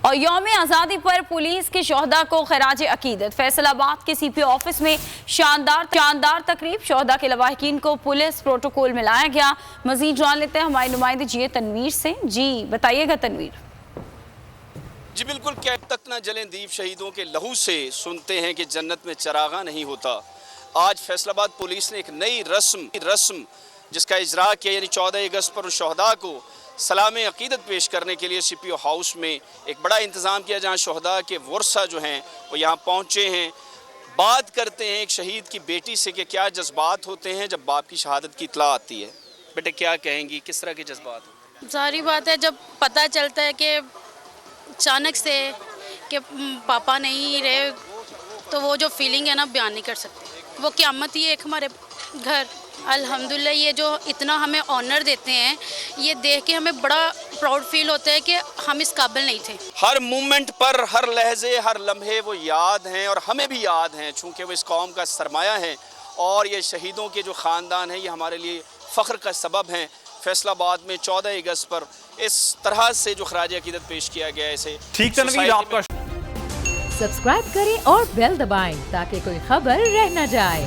اور یوم آزادی پر پولیس کے شہداء کو خراج عقیدت۔ فیصلاباد کے سی پی او آفس میں شاندار تقریب، شہداء کے لواحقین کو پولیس پروٹوکول میں لایا گیا۔ مزید جان لیتے ہیں ہمارے نمائندے جی تنویر سے۔ جی بتائیے گا تنویر۔ جی بالکل، کب تک نہ جلیں دیپ، شہیدوں کے لہو سے سنتے ہیں کہ جنت میں چراغاں نہیں ہوتا۔ آج فیصل آباد پولیس نے ایک نئی رسم جس کا اجرا کیا، یعنی 14 اگست پر شہداء کو سلام عقیدت پیش کرنے کے لیے سی پی او ہاؤس میں ایک بڑا انتظام کیا، جہاں شہداء کے ورثہ جو ہیں وہ یہاں پہنچے ہیں۔ بات کرتے ہیں ایک شہید کی بیٹی سے کہ کیا جذبات ہوتے ہیں جب باپ کی شہادت کی اطلاع آتی ہے۔ بیٹے کیا کہیں گی، کس طرح کے جذبات ہوتے ہیں؟ ظاہری بات ہے، جب پتہ چلتا ہے کہ اچانک سے کہ پاپا نہیں رہے تو وہ جو فیلنگ ہے نا بیان نہیں کر سکتے۔ وہ قیامت ہی ہے ایک ہمارے گھر۔ الحمدللہ یہ جو اتنا ہمیں آنر دیتے ہیں، یہ دیکھ کے ہمیں بڑا پراؤڈ فیل ہوتا ہے کہ ہم اس قابل نہیں تھے۔ ہر مومنٹ پر، ہر لحظے، ہر لمحے وہ یاد ہیں اور ہمیں بھی یاد ہیں، چونکہ وہ اس قوم کا سرمایہ ہیں اور یہ شہیدوں کے جو خاندان ہیں یہ ہمارے لیے فخر کا سبب ہیں۔ فیصل آباد میں 14 اگست پر اس طرح سے جو خراج عقیدت پیش کیا گیا ہے، اسے ٹھیک تنویر آپ کا سبسکرائب کریں اور بیل دبائیں تاکہ کوئی خبر رہ نہ جائے۔